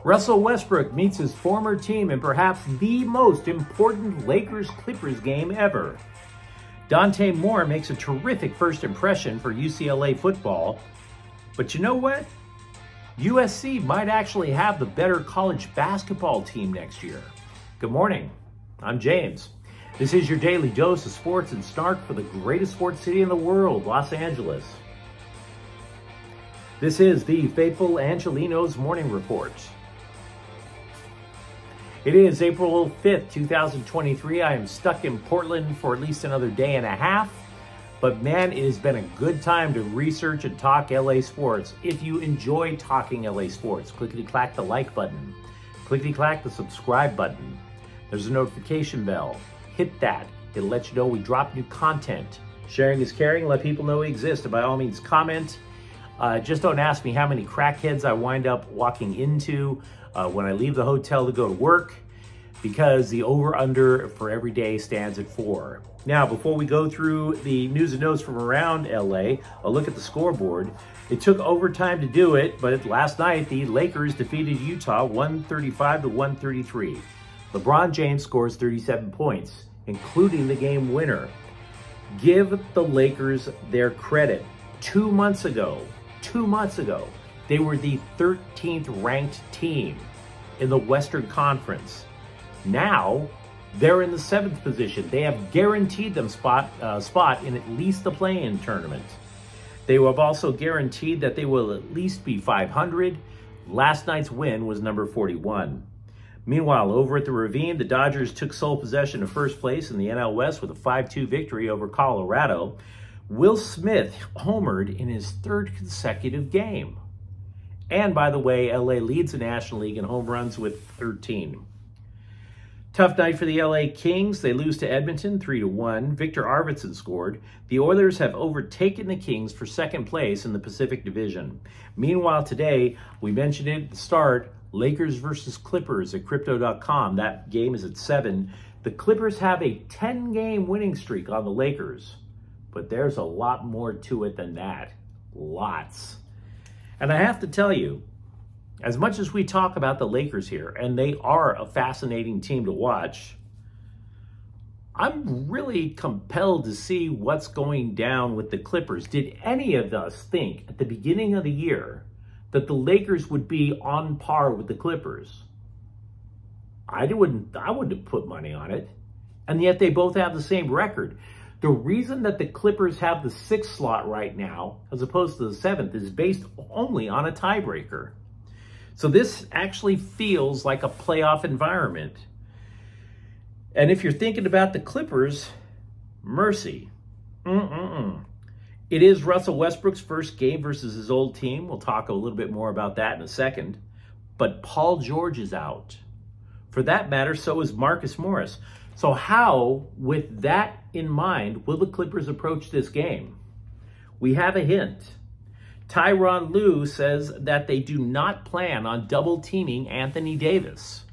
Russell Westbrook meets his former team in perhaps the most important Lakers-Clippers game ever. Dante Moore makes a terrific first impression for UCLA football. But you know what? USC might actually have the better college basketball team next year. Good morning. I'm James. This is your daily dose of sports and snark for the greatest sports city in the world, Los Angeles. This is the faithful Angelenos Morning Report. It is April 5th, 2023. I am stuck in Portland for at least another day and a half. But man, it has been a good time to research and talk LA sports. If you enjoy talking LA sports, clickety-clack the like button. Clickety-clack the subscribe button. There's a notification bell. Hit that. It'll let you know we drop new content. Sharing is caring. Let people know we exist. And by all means, comment. Just don't ask me how many crackheads I wind up walking into when I leave the hotel to go to work, because the over-under for every day stands at 4. Now, before we go through the news and notes from around LA, a look at the scoreboard. It took overtime to do it, but last night the Lakers defeated Utah 135-133. LeBron James scores 37 points, including the game winner. Give the Lakers their credit. 2 months ago, they were the 13th ranked team in the Western Conference. Now, they're in the 7th position. They have guaranteed them spot in at least the play-in tournament. They have also guaranteed that they will at least be 500. Last night's win was number 41. Meanwhile, over at the Ravine, the Dodgers took sole possession of first place in the NL West with a 5-2 victory over Colorado. Will Smith homered in his 3rd consecutive game. And by the way, LA leads the National League in home runs with 13. Tough night for the LA Kings. They lose to Edmonton 3-1. Victor Arvidsson scored. The Oilers have overtaken the Kings for 2nd place in the Pacific Division. Meanwhile, today, we mentioned it at the start, Lakers versus Clippers at Crypto.com. That game is at 7. The Clippers have a 10-game winning streak on the Lakers. But there's a lot more to it than that. Lots. And I have to tell you, as much as we talk about the Lakers here, and they are a fascinating team to watch, I'm really compelled to see what's going down with the Clippers. Did any of us think at the beginning of the year that the Lakers would be on par with the Clippers? I wouldn't have put money on it. And yet they both have the same record. The reason that the Clippers have the 6th slot right now, as opposed to the 7th, is based only on a tiebreaker. So this actually feels like a playoff environment. And if you're thinking about the Clippers, mercy. It is Russell Westbrook's first game versus his old team. We'll talk a little bit more about that in a second. But Paul George is out. For that matter, so is Marcus Morris. So how, with that in mind, will the Clippers approach this game? We have a hint. Tyronn Lue says that they do not plan on double-teaming Anthony Davis.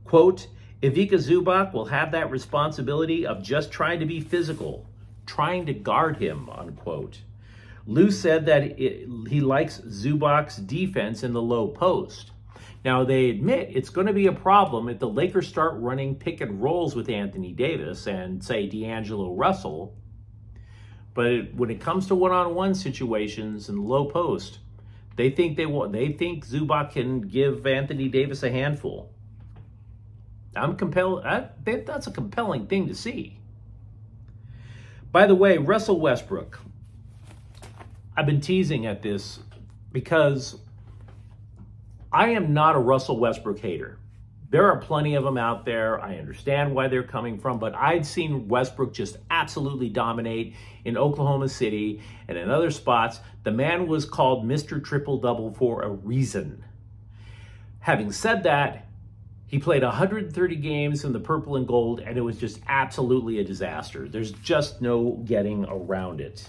Quote, Ivica Zubac will have that responsibility of just trying to be physical, trying to guard him, unquote. Lue said that he likes Zubac's defense in the low post. Now, they admit it's going to be a problem if the Lakers start running pick and rolls with Anthony Davis and, say, D'Angelo Russell. But when it comes to one-on-one situations in the low post, they think Zubac can give Anthony Davis a handful. I'm compelled. That's a compelling thing to see. By the way, Russell Westbrook. I've been teasing at this because I am not a Russell Westbrook hater. There are plenty of them out there. I understand why they're coming from, but I'd seen Westbrook just absolutely dominate in Oklahoma City and in other spots. The man was called Mr. Triple-Double for a reason. Having said that, he played 130 games in the purple and gold, and it was just absolutely a disaster. There's just no getting around it.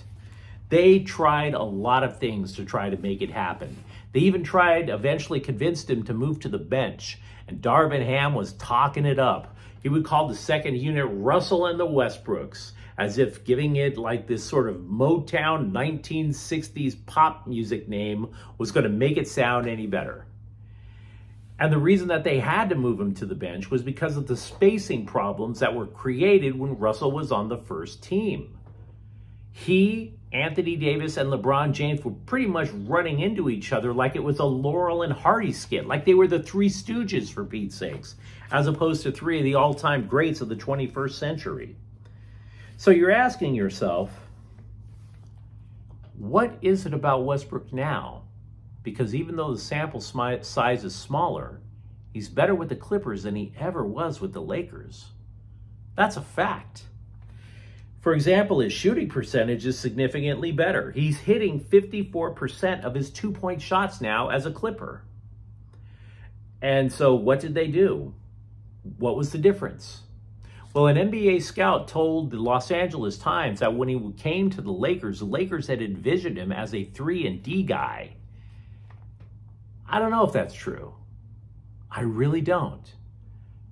They tried a lot of things to try to make it happen. They even eventually convinced him to move to the bench. And Darvin Ham was talking it up. He would call the second unit Russell and the Westbrooks, as if giving it like this sort of Motown 1960s pop music name was going to make it sound any better. And the reason that they had to move him to the bench was because of the spacing problems that were created when Russell was on the first team. He, Anthony Davis, and LeBron James were pretty much running into each other like it was a Laurel and Hardy skit, like they were the Three Stooges, for Pete's sakes, as opposed to three of the all-time greats of the 21st century. So you're asking yourself, what is it about Westbrook now? Because even though the sample size is smaller, he's better with the Clippers than he ever was with the Lakers. That's a fact. For example, his shooting percentage is significantly better. He's hitting 54% of his two-point shots now as a Clipper. And so what did they do? What was the difference? Well, an NBA scout told the Los Angeles Times that when he came to the Lakers had envisioned him as a 3-and-D guy. I don't know if that's true. I really don't.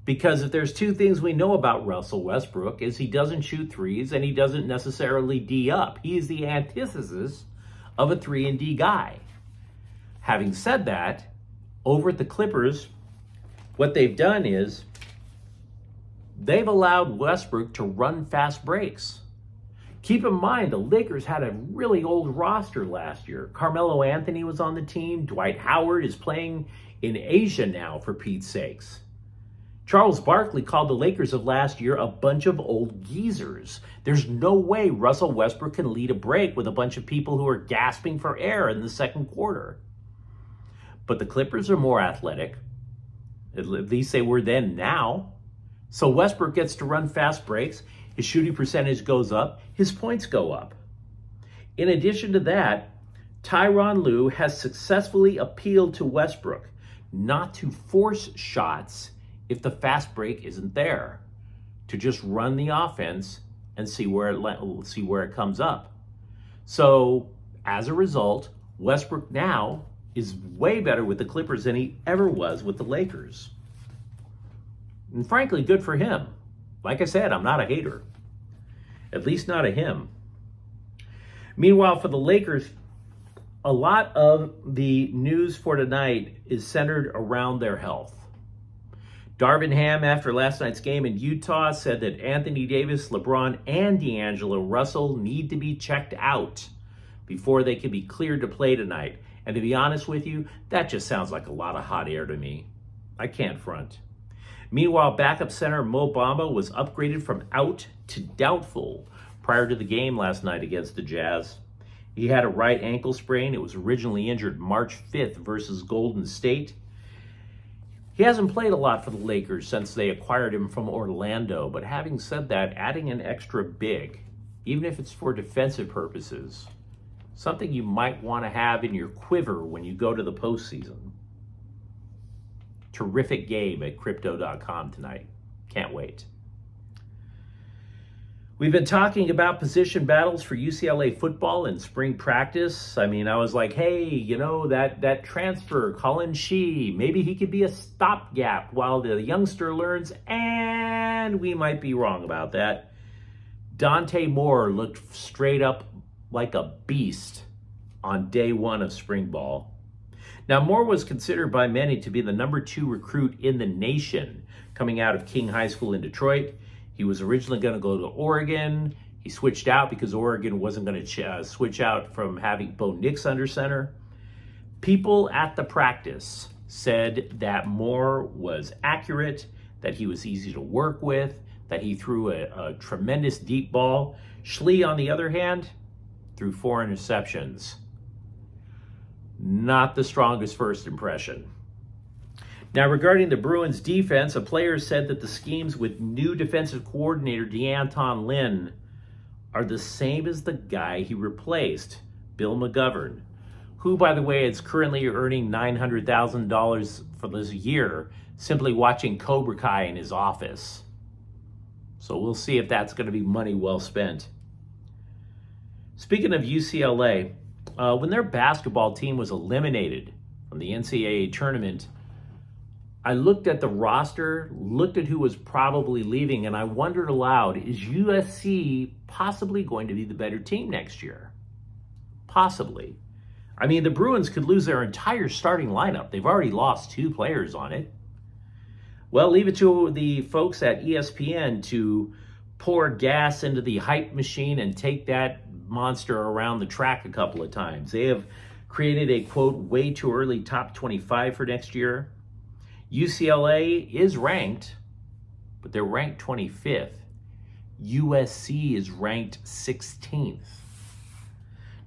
Because if there's two things we know about Russell Westbrook is he doesn't shoot threes and he doesn't necessarily D up. He is the antithesis of a 3-and-D guy. Having said that, over at the Clippers, what they've done is they've allowed Westbrook to run fast breaks. Keep in mind, the Lakers had a really old roster last year. Carmelo Anthony was on the team. Dwight Howard is playing in Asia now, for Pete's sakes. Charles Barkley called the Lakers of last year a bunch of old geezers. There's no way Russell Westbrook can lead a break with a bunch of people who are gasping for air in the second quarter. But the Clippers are more athletic. At least they were then now. So Westbrook gets to run fast breaks. His shooting percentage goes up. His points go up. In addition to that, Tyronn Lue has successfully appealed to Westbrook not to force shots if the fast break isn't there, to just run the offense and see where it comes up. So as a result, Westbrook now is way better with the Clippers than he ever was with the Lakers. And frankly, good for him. Like I said, I'm not a hater. At least not of him. Meanwhile, for the Lakers, a lot of the news for tonight is centered around their health. Darvin Ham, after last night's game in Utah, said that Anthony Davis, LeBron, and D'Angelo Russell need to be checked out before they can be cleared to play tonight. And to be honest with you, that just sounds like a lot of hot air to me. I can't front. Meanwhile, backup center Mo Bamba was upgraded from out to doubtful prior to the game last night against the Jazz. He had a right ankle sprain. It was originally injured March 5th versus Golden State. He hasn't played a lot for the Lakers since they acquired him from Orlando, but having said that, adding an extra big, even if it's for defensive purposes, something you might want to have in your quiver when you go to the postseason. Terrific game at Crypto.com tonight. Can't wait. We've been talking about position battles for UCLA football in spring practice. I mean, I was like, hey, you know, that transfer, Colin Shee, maybe he could be a stopgap while the youngster learns, and we might be wrong about that. Dante Moore looked straight up like a beast on day one of spring ball. Now, Moore was considered by many to be the #2 recruit in the nation coming out of King High School in Detroit. He was originally going to go to Oregon. He switched out because Oregon wasn't going to switch out from having Bo Nix under center. People at the practice said that Moore was accurate, that he was easy to work with, that he threw a tremendous deep ball. Schlee, on the other hand, threw 4 interceptions. Not the strongest first impression. Now, regarding the Bruins defense, a player said that the schemes with new defensive coordinator DeAnton Lynn are the same as the guy he replaced, Bill McGovern, who, by the way, is currently earning $900,000 for this year simply watching Cobra Kai in his office. So we'll see if that's going to be money well spent. Speaking of UCLA, when their basketball team was eliminated from the NCAA tournament, I looked at the roster, looked at who was probably leaving, and I wondered aloud, is USC possibly going to be the better team next year? Possibly. I mean, the Bruins could lose their entire starting lineup. They've already lost 2 players on it. Well, leave it to the folks at ESPN to pour gas into the hype machine and take that monster around the track a couple of times. They have created a, quote, way too early top 25 for next year. UCLA is ranked, but they're ranked 25th. USC is ranked 16th.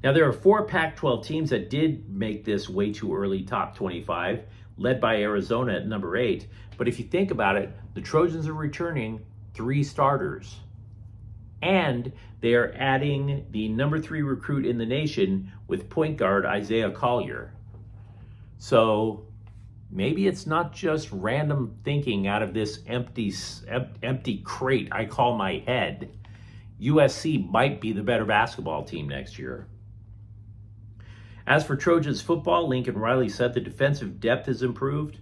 Now, there are 4 Pac-12 teams that did make this way too early top 25, led by Arizona at number 8. But if you think about it, the Trojans are returning 3 starters. And they are adding the number 3 recruit in the nation with point guard Isaiah Collier. So maybe it's not just random thinking out of this empty crate I call my head. USC might be the better basketball team next year. As for Trojans football, Lincoln Riley said the defensive depth has improved.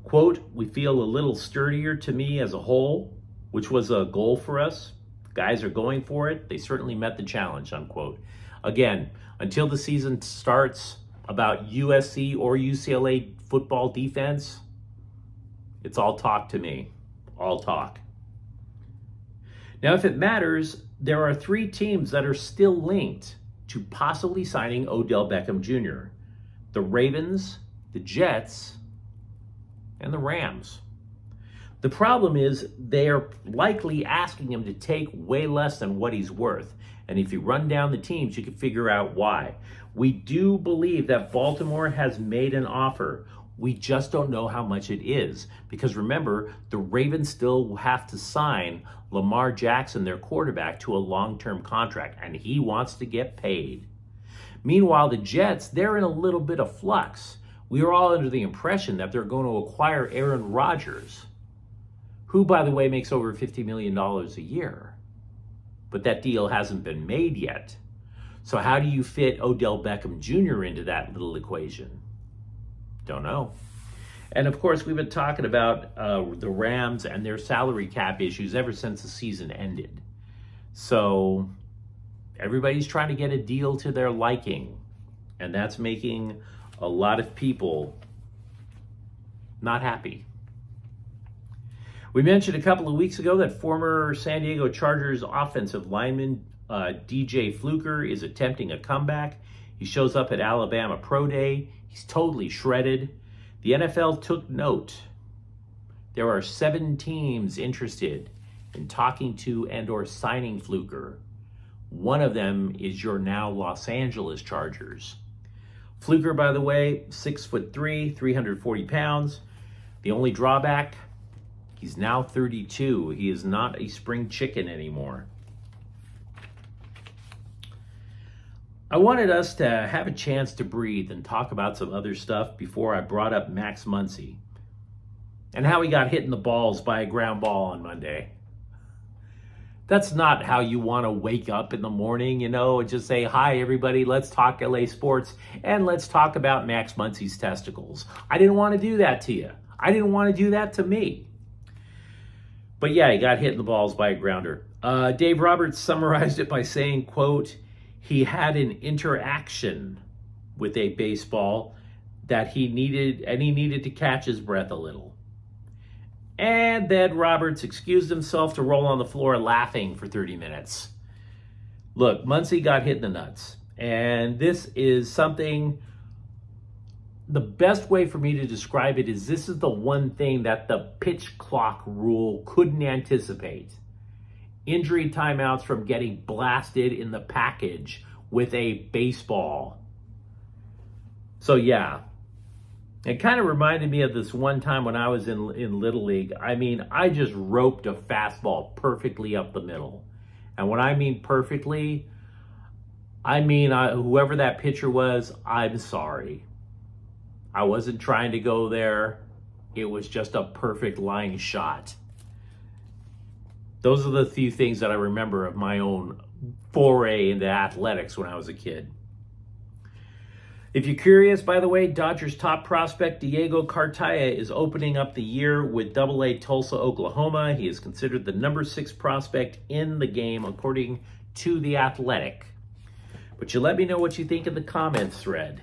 Quote, we feel a little sturdier to me as a whole, which was a goal for us. Guys are going for it. They certainly met the challenge, unquote. Again, until the season starts, about USC or UCLA football defense, it's all talk to me. All talk. Now, if it matters, there are 3 teams that are still linked to possibly signing Odell Beckham Jr. The Ravens, the Jets, and the Rams. The problem is they are likely asking him to take way less than what he's worth. And if you run down the teams, you can figure out why. We do believe that Baltimore has made an offer. We just don't know how much it is. Because remember, the Ravens still have to sign Lamar Jackson, their quarterback, to a long-term contract. And he wants to get paid. Meanwhile, the Jets, they're in a little bit of flux. We are all under the impression that they're going to acquire Aaron Rodgers, who, by the way, makes over $50 million a year. But that deal hasn't been made yet. So how do you fit Odell Beckham Jr. into that little equation? Don't know. And of course, we've been talking about the Rams and their salary cap issues ever since the season ended. So everybody's trying to get a deal to their liking. And that's making a lot of people not happy. We mentioned a couple of weeks ago that former San Diego Chargers offensive lineman DJ Fluker is attempting a comeback. He shows up at Alabama Pro Day. He's totally shredded. The NFL took note. There are 7 teams interested in talking to and or signing Fluker. One of them is your now Los Angeles Chargers. Fluker, by the way, 6'3", 340 pounds. The only drawback, he's now 32. He is not a spring chicken anymore. I wanted us to have a chance to breathe and talk about some other stuff before I brought up Max Muncy and how he got hit in the balls by a ground ball on Monday. That's not how you want to wake up in the morning, you know, and just say, hi, everybody, let's talk LA sports and let's talk about Max Muncy's testicles. I didn't want to do that to you. I didn't want to do that to me. But yeah, he got hit in the balls by a grounder. Dave Roberts summarized it by saying, quote, he had an interaction with a baseball that he needed to catch his breath a little. And then Roberts excused himself to roll on the floor laughing for 30 minutes. Look, Muncy got hit in the nuts. And this is something, the best way for me to describe it is this is the one thing that the pitch clock rule couldn't anticipate. Injury timeouts from getting blasted in the package with a baseball. So yeah, it kind of reminded me of this one time when I was in Little League. I mean, I just roped a fastball perfectly up the middle. And when I mean perfectly, I mean whoever that pitcher was, I'm sorry. I wasn't trying to go there. It was just a perfect line shot. Those are the few things that I remember of my own foray into athletics when I was a kid. If you're curious, by the way, Dodgers top prospect Diego Cartaya is opening up the year with AA Tulsa, Oklahoma. He is considered the number 6 prospect in the game, according to The Athletic. But you let me know what you think in the comments thread.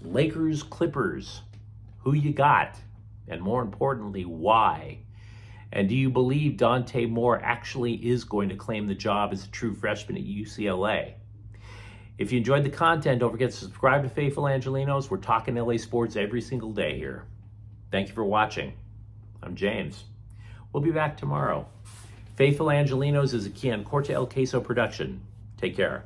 Lakers, Clippers, who you got? And more importantly, why? And do you believe Dante Moore actually is going to claim the job as a true freshman at UCLA? If you enjoyed the content, don't forget to subscribe to Faithful Angelenos. We're talking LA sports every single day here. Thank you for watching. I'm James. We'll be back tomorrow. Faithful Angelenos is a Kian Corte El Queso production. Take care.